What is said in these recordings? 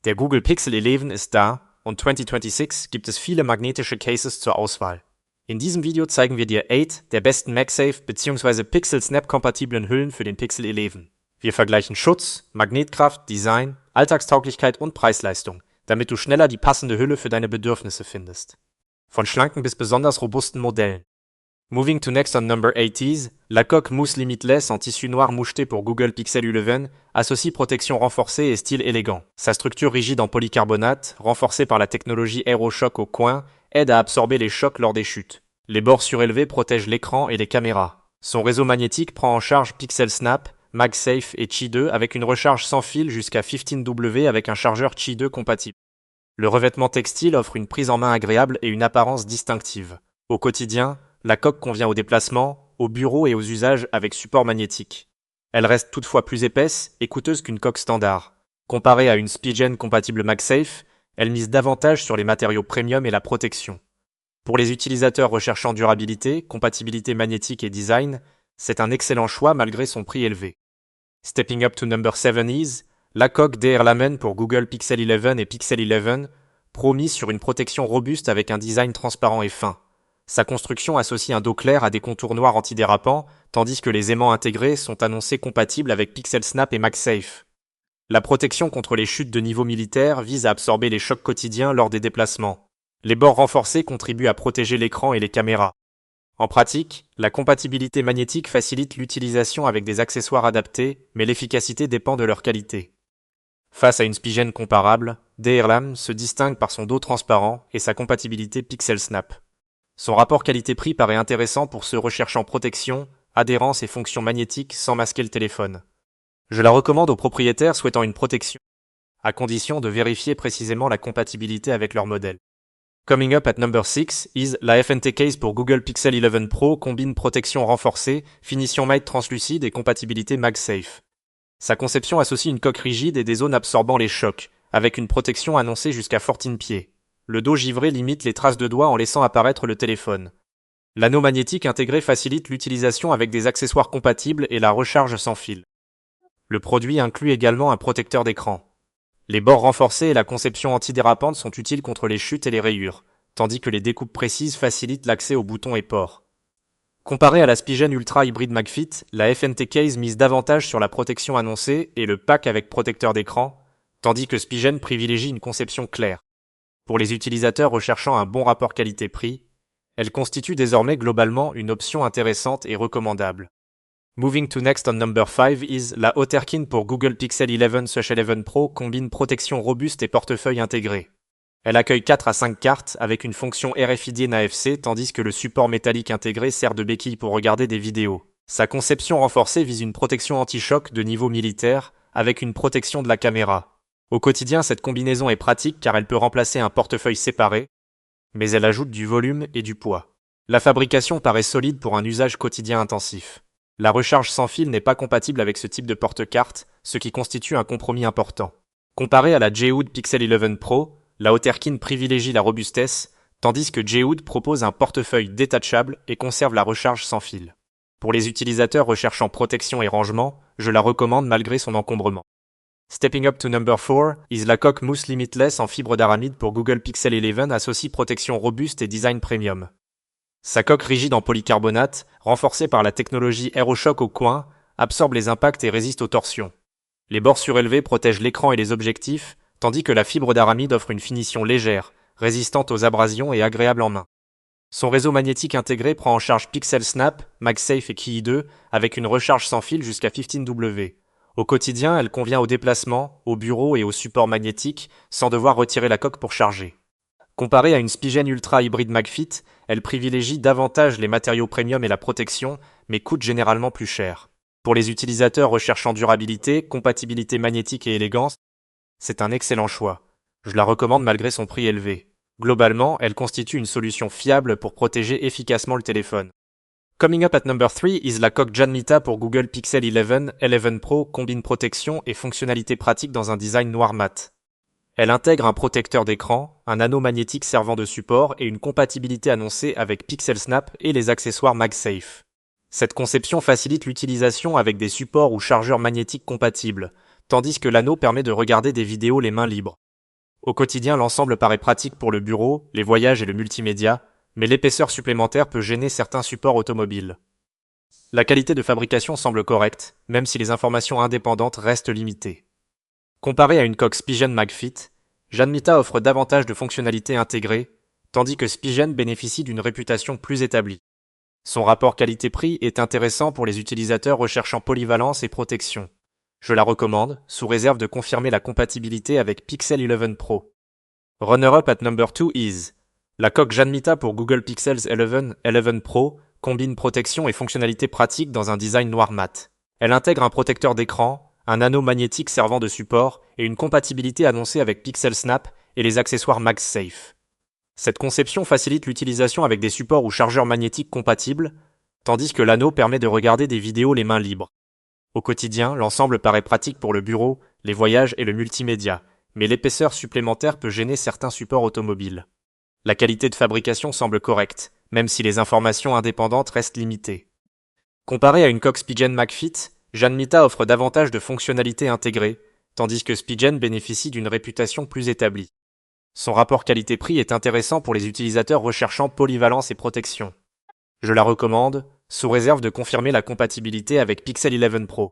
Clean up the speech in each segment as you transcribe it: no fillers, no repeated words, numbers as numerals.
Der Google Pixel 11 ist da und 2026 gibt es viele magnetische Cases zur Auswahl. In diesem Video zeigen wir dir 8 der besten MagSafe bzw. Pixel Snap-kompatiblen Hüllen für den Pixel 11. Wir vergleichen Schutz, Magnetkraft, Design, Alltagstauglichkeit und Preis-Leistung, damit du schneller die passende Hülle für deine Bedürfnisse findest. Von schlanken bis besonders robusten Modellen. Moving to next on number 80s, la coque mousse limitless en tissu noir moucheté pour Google Pixel 11 associe protection renforcée et style élégant. Sa structure rigide en polycarbonate, renforcée par la technologie AeroShock au coin, aide à absorber les chocs lors des chutes. Les bords surélevés protègent l'écran et les caméras. Son réseau magnétique prend en charge Pixel Snap, MagSafe et Qi 2 avec une recharge sans fil jusqu'à 15W avec un chargeur Qi 2 compatible. Le revêtement textile offre une prise en main agréable et une apparence distinctive. Au quotidien, la coque convient aux déplacements, au bureau et aux usages avec support magnétique. Elle reste toutefois plus épaisse et coûteuse qu'une coque standard. Comparée à une Spigen compatible MagSafe, elle mise davantage sur les matériaux premium et la protection. Pour les utilisateurs recherchant durabilité, compatibilité magnétique et design, c'est un excellent choix malgré son prix élevé. Stepping up to number 7 is, la coque DR-Lamen pour Google Pixel 11 et Pixel 11 Pro mise sur une protection robuste avec un design transparent et fin. Sa construction associe un dos clair à des contours noirs antidérapants, tandis que les aimants intégrés sont annoncés compatibles avec Pixel Snap et MagSafe. La protection contre les chutes de niveau militaire vise à absorber les chocs quotidiens lors des déplacements. Les bords renforcés contribuent à protéger l'écran et les caméras. En pratique, la compatibilité magnétique facilite l'utilisation avec des accessoires adaptés, mais l'efficacité dépend de leur qualité. Face à une Spigen comparable, DR-Lam se distingue par son dos transparent et sa compatibilité Pixel Snap. Son rapport qualité-prix paraît intéressant pour ceux recherchant protection, adhérence et fonctions magnétiques sans masquer le téléphone. Je la recommande aux propriétaires souhaitant une protection, à condition de vérifier précisément la compatibilité avec leur modèle. Coming up at number 6 is la FNT Case pour Google Pixel 11 Pro combine protection renforcée, finition matte translucide et compatibilité MagSafe. Sa conception associe une coque rigide et des zones absorbant les chocs, avec une protection annoncée jusqu'à 14 pieds. Le dos givré limite les traces de doigts en laissant apparaître le téléphone. L'anneau magnétique intégré facilite l'utilisation avec des accessoires compatibles et la recharge sans fil. Le produit inclut également un protecteur d'écran. Les bords renforcés et la conception antidérapante sont utiles contre les chutes et les rayures, tandis que les découpes précises facilitent l'accès aux boutons et ports. Comparé à la Spigen Ultra Hybrid MagFit, la FNT Case mise davantage sur la protection annoncée et le pack avec protecteur d'écran, tandis que Spigen privilégie une conception claire. Pour les utilisateurs recherchant un bon rapport qualité-prix, elle constitue désormais globalement une option intéressante et recommandable. Moving to next on number 5 is la Otterkin pour Google Pixel 11/11 Pro combine protection robuste et portefeuille intégré. Elle accueille 4 à 5 cartes avec une fonction RFID NFC tandis que le support métallique intégré sert de béquille pour regarder des vidéos. Sa conception renforcée vise une protection anti-choc de niveau militaire avec une protection de la caméra. Au quotidien, cette combinaison est pratique car elle peut remplacer un portefeuille séparé, mais elle ajoute du volume et du poids. La fabrication paraît solide pour un usage quotidien intensif. La recharge sans fil n'est pas compatible avec ce type de porte-carte, ce qui constitue un compromis important. Comparé à la J-Hood Pixel 11 Pro, la Otterkin privilégie la robustesse, tandis que J-Hood propose un portefeuille détachable et conserve la recharge sans fil. Pour les utilisateurs recherchant protection et rangement, je la recommande malgré son encombrement. Stepping up to number 4 is la coque mousse limitless en fibre d'aramide pour Google Pixel 11 associe protection robuste et design premium. Sa coque rigide en polycarbonate, renforcée par la technologie AeroShock au coin, absorbe les impacts et résiste aux torsions. Les bords surélevés protègent l'écran et les objectifs, tandis que la fibre d'aramide offre une finition légère, résistante aux abrasions et agréable en main. Son réseau magnétique intégré prend en charge Pixel Snap, MagSafe et Qi 2 avec une recharge sans fil jusqu'à 15W. Au quotidien, elle convient aux déplacements, au bureau et au support magnétique, sans devoir retirer la coque pour charger. Comparée à une Spigen Ultra Hybrid MagFit, elle privilégie davantage les matériaux premium et la protection, mais coûte généralement plus cher. Pour les utilisateurs recherchant durabilité, compatibilité magnétique et élégance, c'est un excellent choix. Je la recommande malgré son prix élevé. Globalement, elle constitue une solution fiable pour protéger efficacement le téléphone. Coming up at number 3 is la coque Janmita pour Google Pixel 11 Pro combine protection et fonctionnalité pratique dans un design noir mat. Elle intègre un protecteur d'écran, un anneau magnétique servant de support et une compatibilité annoncée avec Pixel Snap et les accessoires MagSafe. Cette conception facilite l'utilisation avec des supports ou chargeurs magnétiques compatibles, tandis que l'anneau permet de regarder des vidéos les mains libres. Au quotidien, l'ensemble paraît pratique pour le bureau, les voyages et le multimédia, mais l'épaisseur supplémentaire peut gêner certains supports automobiles. La qualité de fabrication semble correcte, même si les informations indépendantes restent limitées. Comparé à une coque Spigen MagFit, Janmita offre davantage de fonctionnalités intégrées, tandis que Spigen bénéficie d'une réputation plus établie. Son rapport qualité-prix est intéressant pour les utilisateurs recherchant polyvalence et protection. Je la recommande, sous réserve de confirmer la compatibilité avec Pixel 11 Pro. Runner-up at number 2 is la coque Janmita pour Google Pixel 11 Pro combine protection et fonctionnalités pratiques dans un design noir mat. Elle intègre un protecteur d'écran, un anneau magnétique servant de support et une compatibilité annoncée avec Pixel Snap et les accessoires MagSafe. Cette conception facilite l'utilisation avec des supports ou chargeurs magnétiques compatibles, tandis que l'anneau permet de regarder des vidéos les mains libres. Au quotidien, l'ensemble paraît pratique pour le bureau, les voyages et le multimédia, mais l'épaisseur supplémentaire peut gêner certains supports automobiles. La qualité de fabrication semble correcte, même si les informations indépendantes restent limitées. Comparé à une coque Spigen MagFit, Janmita offre davantage de fonctionnalités intégrées, tandis que Spigen bénéficie d'une réputation plus établie. Son rapport qualité-prix est intéressant pour les utilisateurs recherchant polyvalence et protection. Je la recommande, sous réserve de confirmer la compatibilité avec Pixel 11 Pro.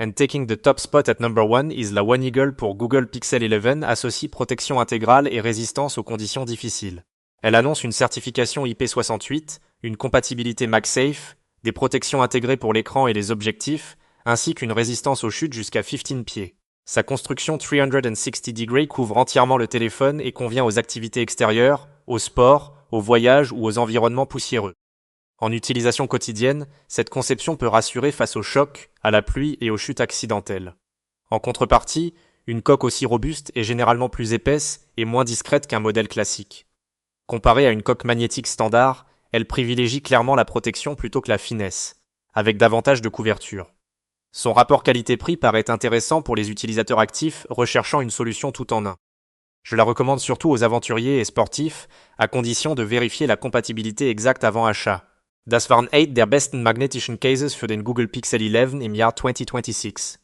And taking the top spot at number 1 is la One Eagle pour Google Pixel 11 associe protection intégrale et résistance aux conditions difficiles. Elle annonce une certification IP68, une compatibilité MagSafe, des protections intégrées pour l'écran et les objectifs, ainsi qu'une résistance aux chutes jusqu'à 15 pieds. Sa construction 360 degrés couvre entièrement le téléphone et convient aux activités extérieures, au sport, aux voyages ou aux environnements poussiéreux. En utilisation quotidienne, cette conception peut rassurer face aux chocs, à la pluie et aux chutes accidentelles. En contrepartie, une coque aussi robuste est généralement plus épaisse et moins discrète qu'un modèle classique. Comparée à une coque magnétique standard, elle privilégie clairement la protection plutôt que la finesse, avec davantage de couverture. Son rapport qualité-prix paraît intéressant pour les utilisateurs actifs recherchant une solution tout en un. Je la recommande surtout aux aventuriers et sportifs, à condition de vérifier la compatibilité exacte avant achat. Das waren 8 der besten magnetischen Cases für den Google Pixel 11 im Jahr 2026.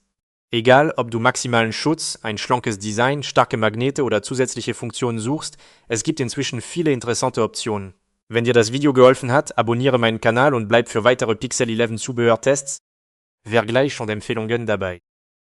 Egal, ob du maximalen Schutz, ein schlankes Design, starke Magnete oder zusätzliche Funktionen suchst, es gibt inzwischen viele interessante Optionen. Wenn dir das Video geholfen hat, abonniere meinen Kanal und bleib für weitere Pixel 11 Zubehörtests. Vergleich und Empfehlungen dabei.